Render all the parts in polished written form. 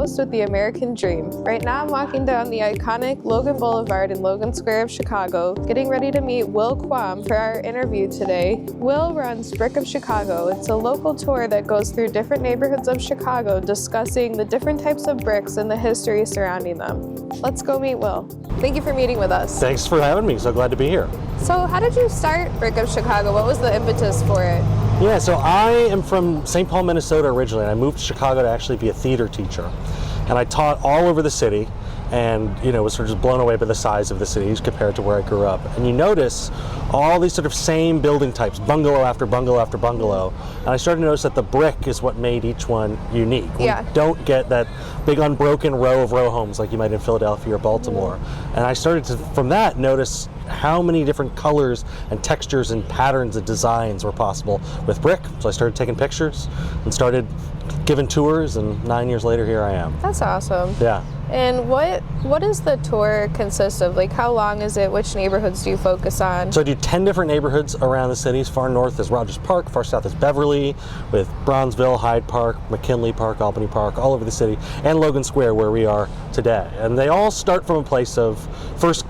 host with the American Dream. Right now I'm walking down the iconic Logan Boulevard in Logan Square of Chicago, getting ready to meet Will Quam for our interview today. Will runs Brick of Chicago. It's a local tour that goes through different neighborhoods of Chicago, discussing the different types of bricks and the history surrounding them. Let's go meet Will. Thank you for meeting with us. Thanks for having me. So glad to be here. So how did you start Brick of Chicago? What was the impetus for it? Yeah, so I am from St. Paul, Minnesota originally, and I moved to Chicago to actually be a theater teacher. And I taught all over the city, and was sort of just blown away by the size of the city compared to where I grew up. And you notice all these sort of same building types, bungalow after bungalow after bungalow. And I started to notice that the brick is what made each one unique. Yeah. We don't get that big unbroken row of row homes like you might in Philadelphia or Baltimore. And I started to, from that, notice how many different colors and textures and patterns and designs were possible with brick. So I started taking pictures and started giving tours, and 9 years later, here I am. That's awesome. Yeah. And what does the tour consist of? Like, how long is it? Which neighborhoods do you focus on? So I do 10 different neighborhoods around the city. As far north as Rogers Park, far south is Beverly, with Bronzeville, Hyde Park, McKinley Park, Albany Park, all over the city, and Logan Square, where we are today. And they all start from a place of first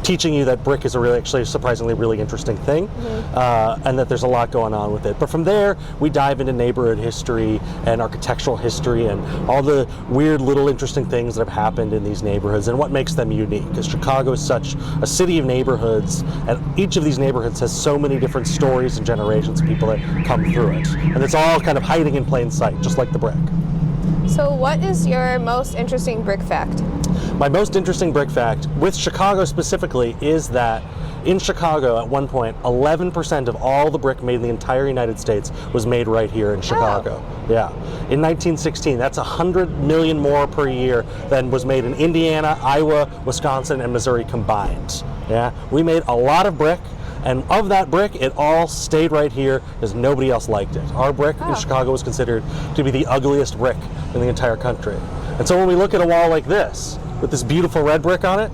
teaching you that brick is actually surprisingly really interesting thing, and that there's a lot going on with it. But from there, we dive into neighborhood history and architectural history and all the weird little interesting things that have happened in these neighborhoods and what makes them unique. Because Chicago is such a city of neighborhoods, and each of these neighborhoods has so many different stories and generations of people that come through it. And it's all kind of hiding in plain sight, just like the brick. So what is your most interesting brick fact? My most interesting brick fact, with Chicago specifically, is that in Chicago at one point, 11% of all the brick made in the entire United States was made right here in Chicago. Oh. Yeah. In 1916, that's 100 million more per year than was made in Indiana, Iowa, Wisconsin, and Missouri combined. Yeah. We made a lot of brick. And of that brick, it all stayed right here because nobody else liked it. Our brick in Chicago was considered to be the ugliest brick in the entire country. And so when we look at a wall like this, with this beautiful red brick on it,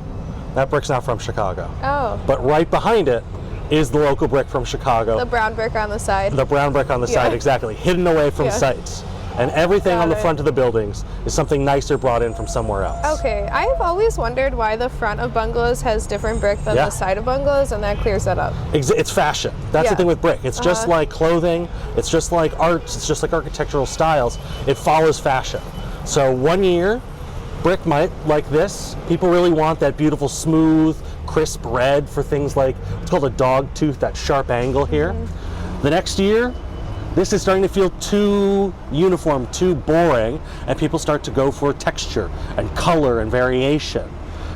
that brick's not from Chicago. Oh. But right behind it is the local brick from Chicago. The brown brick on the side. The brown brick on the side, exactly. Hidden away from sight. And everything on the front of the buildings is something nicer brought in from somewhere else. Okay, I've always wondered why the front of bungalows has different brick than the side of bungalows, and that clears that up. It's fashion. That's the thing with brick. It's just like clothing, it's just like art, it's just like architectural styles. It follows fashion. So one year, brick might, like this, people really want that beautiful, smooth, crisp red for things like, it's called a dog tooth, that sharp angle here. The next year, this is starting to feel too uniform, too boring, and people start to go for texture and color and variation.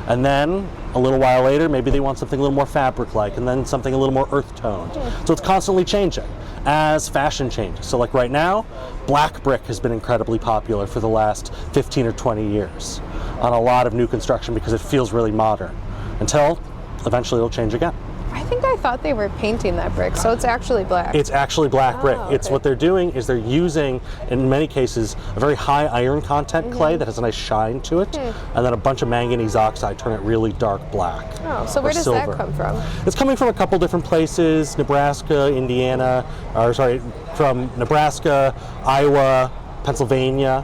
And then, a little while later, maybe they want something a little more fabric-like, and then something a little more earth-toned. So it's constantly changing as fashion changes. So like right now, black brick has been incredibly popular for the last 15 or 20 years on a lot of new construction because it feels really modern, until eventually it'll change again. I think I thought they were painting that brick, so it's actually black. It's actually black brick. Okay. It's what they're doing is they're using, in many cases, a very high iron content clay that has a nice shine to it, and then a bunch of manganese oxide turn it really dark black. Oh, so where does that come from? It's coming from a couple different places, Nebraska, Indiana, from Nebraska, Iowa, Pennsylvania.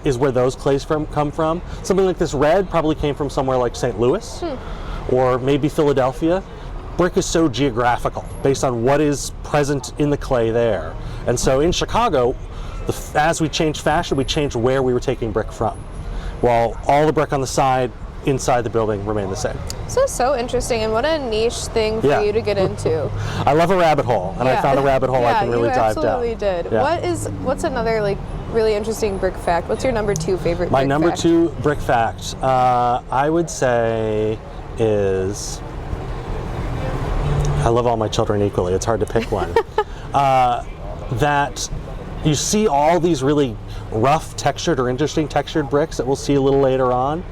Is where those clays come from. Something like this red probably came from somewhere like St. Louis, or maybe Philadelphia. Brick is so geographical based on what is present in the clay there. And so in Chicago, as we changed fashion, we changed where we were taking brick from. While all the brick on the side, inside the building remained the same. So interesting, and what a niche thing for you to get into. I love a rabbit hole, and I found a rabbit hole I can really dive down. Yeah, you absolutely did. Yeah. What's another really interesting brick fact? What's your number 2 favorite brick fact? My number 2 brick fact, I would say is, I love all my children equally, it's hard to pick one, that you see all these really rough textured or interesting textured bricks that we'll see a little later on.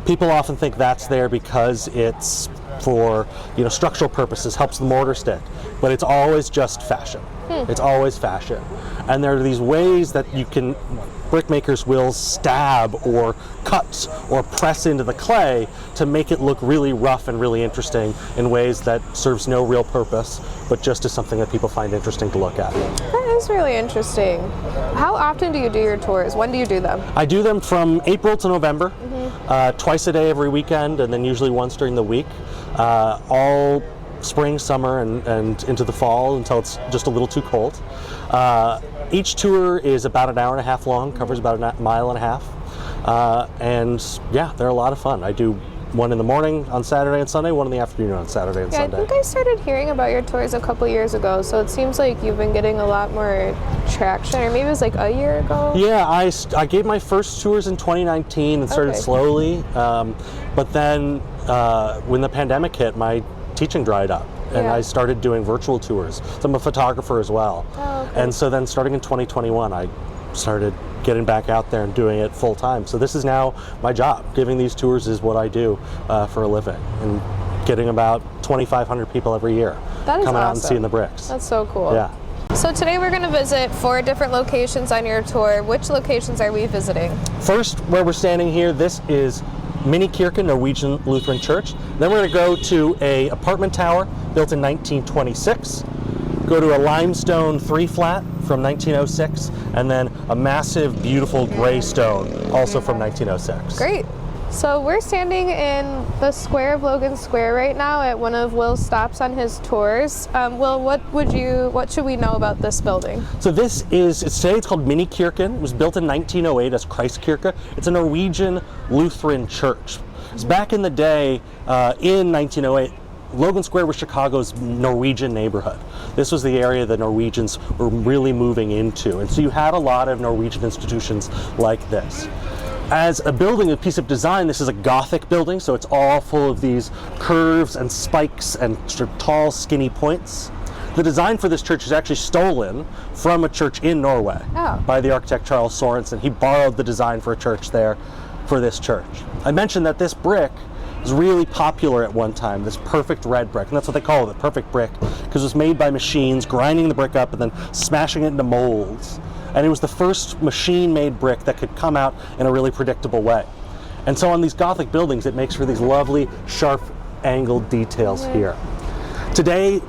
People often think that's there because it's for structural purposes, helps the mortar stick, but it's always just fashion. It's always fashion. And there are these ways that brick makers will stab or cut or press into the clay to make it look really rough and really interesting in ways that serves no real purpose, but just as something that people find interesting to look at. That is really interesting. How often do you do your tours? When do you do them? I do them from April to November, twice a day every weekend, and then usually once during the week, all spring, summer, and into the fall until it's just a little too cold. Each tour is about an hour and a half long, covers about a mile and a half, and yeah, they're a lot of fun. I do one in the morning on Saturday and Sunday, one in the afternoon on Saturday and Sunday. I think I started hearing about your tours a couple years ago, so it seems like you've been getting a lot more traction, or maybe it was like a year ago? Yeah, I gave my first tours in 2019 and started slowly, but then when the pandemic hit, my teaching dried up, and I started doing virtual tours. So I'm a photographer as well. And so then starting in 2021, I started getting back out there and doing it full time. So this is now my job. Giving these tours is what I do for a living, and getting about 2,500 people every year coming out and seeing the bricks. That's so cool. Yeah. So today we're going to visit 4 different locations on your tour. Which locations are we visiting? First, where we're standing here, this is Minikirken Norwegian Lutheran Church. Then we're going to go to a apartment tower built in 1926. Go to a limestone 3-flat from 1906, and then a massive, beautiful gray stone, also from 1906. Great. So we're standing in the square of Logan Square right now at one of Will's stops on his tours. Will, what should we know about this building? So today it's called Minikirken. It was built in 1908 as Christkirke. It's a Norwegian Lutheran church. So back in the day, in 1908, Logan Square was Chicago's Norwegian neighborhood. This was the area the Norwegians were really moving into. And so you had a lot of Norwegian institutions like this. As a building, a piece of design, this is a Gothic building, so it's all full of these curves and spikes and sort of tall, skinny points. The design for this church is actually stolen from a church in Norway by the architect Charles Sorensen. He borrowed the design for a church there for this church. I mentioned that this brick was really popular at one time, this perfect red brick, and that's what they call it, the perfect brick, because it was made by machines, grinding the brick up and then smashing it into molds. And it was the first machine-made brick that could come out in a really predictable way. And so on these Gothic buildings, it makes for these lovely, sharp, angled details here. Today,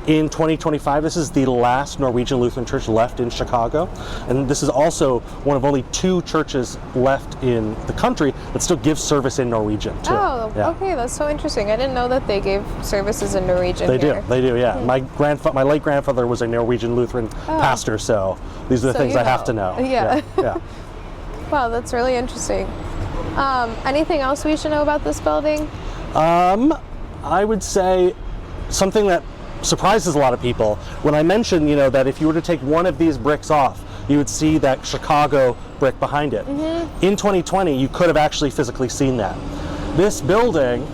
in 2025, this is the last Norwegian Lutheran church left in Chicago, and this is also one of only 2 churches left in the country that still gives service in Norwegian too. Oh, okay, that's so interesting. I didn't know that they gave services in Norwegian. They do, yeah. My late grandfather was a Norwegian Lutheran pastor, so these are the things I have to know. Yeah. Yeah. Wow, that's really interesting. Anything else we should know about this building? I would say something that surprises a lot of people when I mentioned, that if you were to take one of these bricks off, you would see that Chicago brick behind it. In 2020, you could have actually physically seen that. This building,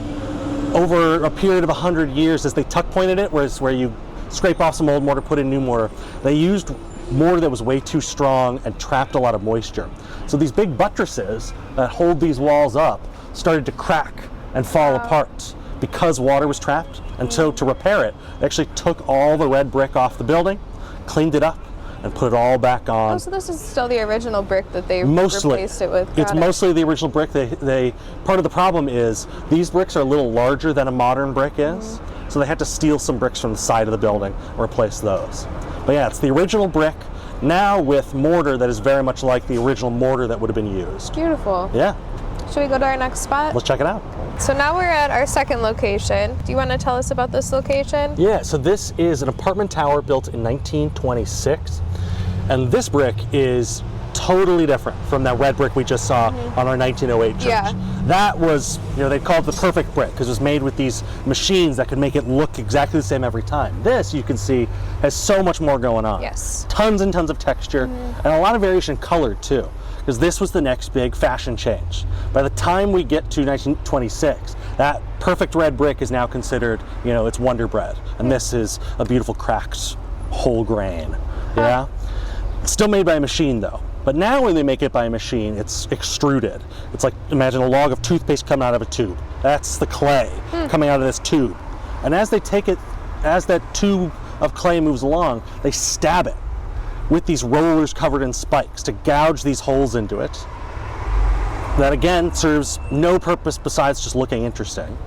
over a period of 100 years, as they tuck pointed it, where you scrape off some old mortar, put in new mortar, they used mortar that was way too strong and trapped a lot of moisture. So these big buttresses that hold these walls up started to crack and fall apart because water was trapped. And so to repair it, they actually took all the red brick off the building, cleaned it up, and put it all back on. Oh, so this is still the original brick that they replaced it with. It's mostly the original brick. Part of the problem is these bricks are a little larger than a modern brick is, so they had to steal some bricks from the side of the building and replace those. But yeah, it's the original brick, now with mortar that is very much like the original mortar that would have been used. Beautiful. Yeah. Should we go to our next spot? Let's check it out. So now we're at our second location. Do you want to tell us about this location? Yeah, so this is an apartment tower built in 1926. And this brick is totally different from that red brick we just saw on our 1908 church. Yeah. That was, they called it the perfect brick because it was made with these machines that could make it look exactly the same every time. This, you can see, has so much more going on. Yes. Tons and tons of texture and a lot of variation in color too, because this was the next big fashion change. By the time we get to 1926, that perfect red brick is now considered, it's Wonder Bread. And this is a beautiful cracked whole grain. Yeah. Still made by a machine though. But now when they make it by a machine, it's extruded. It's like, imagine a log of toothpaste coming out of a tube. That's the clay coming out of this tube. And as they take it, as that tube of clay moves along, they stab it with these rollers covered in spikes to gouge these holes into it. That again serves no purpose besides just looking interesting.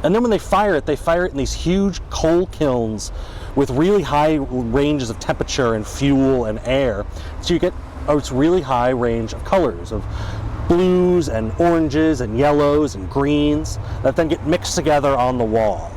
And then when they fire it in these huge coal kilns with really high ranges of temperature and fuel and air. So you get a really high range of colors, of blues and oranges and yellows and greens that then get mixed together on the wall,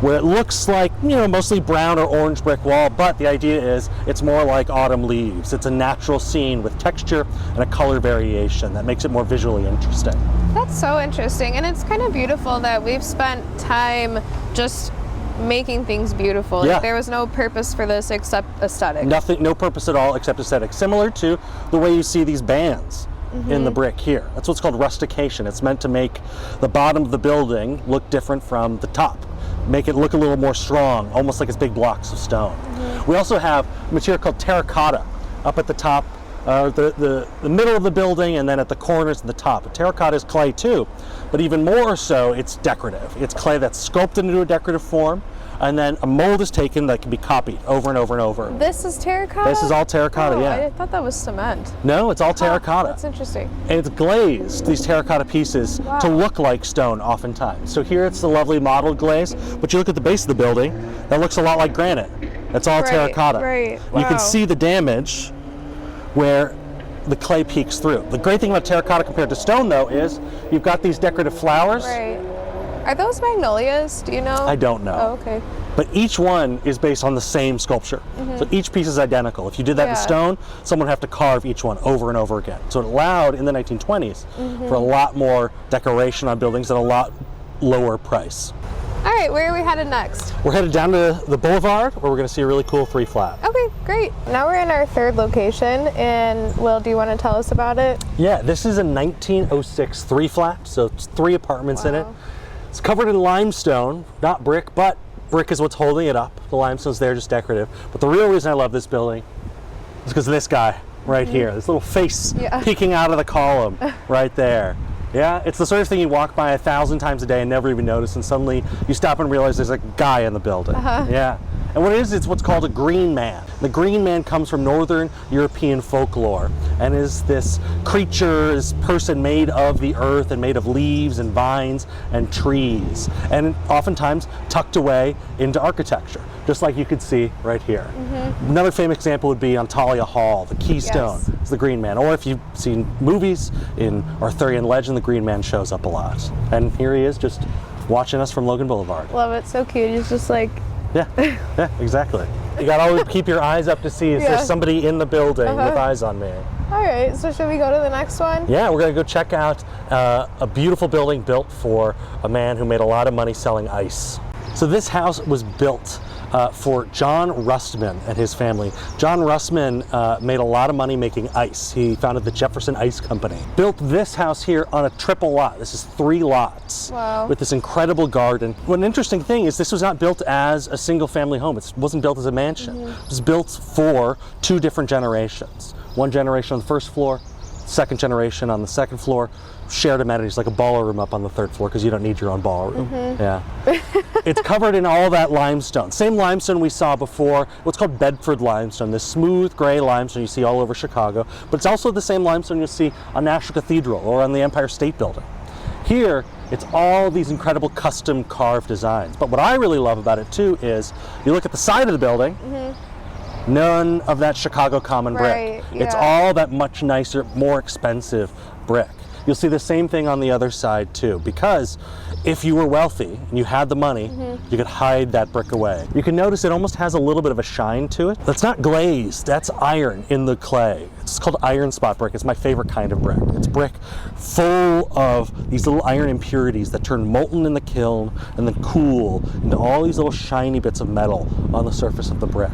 where it looks like, you know, mostly brown or orange brick wall, but the idea is it's more like autumn leaves. It's a natural scene with texture and a color variation that makes it more visually interesting. That's so interesting, and it's kind of beautiful that we've spent time just making things beautiful. Yeah. Like, there was no purpose for this except aesthetic. Nothing, no purpose at all except aesthetic. Similar to the way you see these bands in the brick here. That's what's called rustication. It's meant to make the bottom of the building look different from the top. Make it look a little more strong, almost like it's big blocks of stone. We also have a material called terracotta up at the top, the middle of the building, and then at the corners and the top. Terracotta is clay too, but even more so, it's decorative. It's clay that's sculpted into a decorative form, and then a mold is taken that can be copied over and over and over. This is terracotta? This is all terracotta, Oh, yeah. I thought that was cement. No, it's all terracotta. That's interesting. And it's glazed, these terracotta pieces, to look like stone oftentimes. So here it's the lovely mottled glaze, but you look at the base of the building, that looks a lot like granite. That's all terracotta. Right. You can see the damage where the clay peeks through. The great thing about terracotta compared to stone, though, is you've got these decorative flowers. Right. Are those magnolias? Do you know? I don't know. Oh, okay. But each one is based on the same sculpture. So each piece is identical. If you did that in stone, someone would have to carve each one over and over again. So it allowed, in the 1920s, for a lot more decoration on buildings at a lot lower price. All right, where are we headed next? We're headed down to the boulevard, where we're going to see a really cool free flat. Okay, great. Now we're in our third location, and Will, do you want to tell us about it? Yeah, this is a 1906 three flat, so it's 3 apartments in it. It's covered in limestone, not brick, but brick is what's holding it up. The limestone's there, just decorative. But the real reason I love this building is because of this guy right here, this little face peeking out of the column right there. Yeah, it's the sort of thing you walk by 1,000 times a day and never even notice, and suddenly you stop and realize there's a guy in the building. Yeah. And what it is, it's what's called a green man. The green man comes from Northern European folklore and is this creature, this person made of the earth and made of leaves and vines and trees, and oftentimes tucked away into architecture, just like you could see right here. Another famous example would be on Talia Hall. The keystone is the green man. Or if you've seen movies in Arthurian legend, the green man shows up a lot. And here he is, just watching us from Logan Boulevard. Love it, so cute. He's just like... Yeah, exactly. You gotta always keep your eyes up to see, is there somebody in the building with eyes on me? All right, so should we go to the next one? Yeah, we're gonna go check out a beautiful building built for a man who made a lot of money selling ice. So this house was built for John Rustman and his family. John Rustman made a lot of money making ice. He founded the Jefferson Ice Company. Built this house here on a triple lot. This is 3 lots with this incredible garden. One interesting thing is this was not built as a single family home. It wasn't built as a mansion. It was built for 2 different generations. One generation on the first floor, second generation on the second floor. Shared amenities like a ballroom up on the 3rd floor because you don't need your own ballroom. Yeah. It's covered in all that limestone. Same limestone we saw before, what's called Bedford limestone, this smooth gray limestone you see all over Chicago, but it's also the same limestone you'll see on National Cathedral or on the Empire State Building. Here, it's all these incredible custom carved designs. But what I really love about it too is, you look at the side of the building, none of that Chicago common brick. It's all that much nicer, more expensive brick. You'll see the same thing on the other side too, because if you were wealthy and you had the money, you could hide that brick away. You can notice it almost has a little bit of a shine to it. That's not glazed, that's iron in the clay. It's called iron spot brick. It's my favorite kind of brick. It's brick full of these little iron impurities that turn molten in the kiln and then cool into all these little shiny bits of metal on the surface of the brick.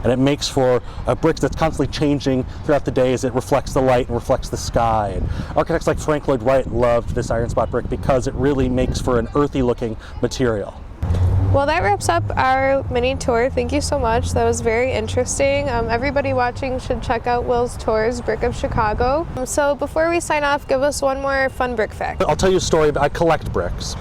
And it makes for a brick that's constantly changing throughout the day as it reflects the light and reflects the sky. And architects like Frank Lloyd Wright loved this iron spot brick because it really makes for an earthy looking material. Well, that wraps up our mini tour. Thank you so much. That was very interesting. Everybody watching should check out Will's tours, Brick of Chicago. So before we sign off, give us one more fun brick fact. I'll tell you a story. I collect bricks.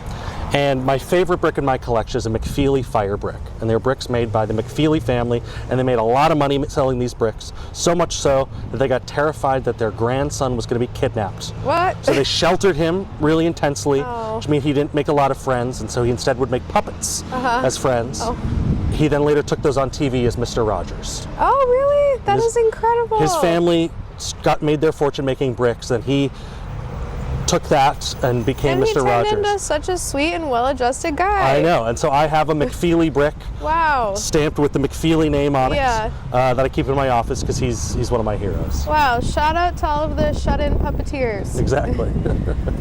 And my favorite brick in my collection is a McFeely fire brick. And they're bricks made by the McFeely family, and they made a lot of money selling these bricks, so much so that they got terrified that their grandson was going to be kidnapped. What? So they sheltered him really intensely, Oh. which means he didn't make a lot of friends, and so he instead would make puppets as friends. Oh. He then later took those on TV as Mr. Rogers. Oh, really? That is incredible. His family made their fortune making bricks, and he took that and became Mr. Rogers. And he turned into such a sweet and well-adjusted guy. I know, and so I have a McFeely brick Wow. stamped with the McFeely name on it Yeah. that I keep in my office because he's one of my heroes. Wow, shout out to all of the shut-in puppeteers. Exactly.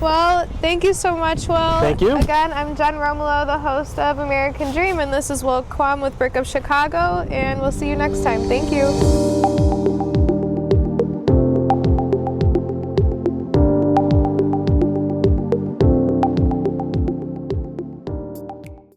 Well, thank you so much, Will. Thank you. Again, I'm Jen Romolo, the host of American Dream, and this is Will Quam with Brick of Chicago, and we'll see you next time. Thank you.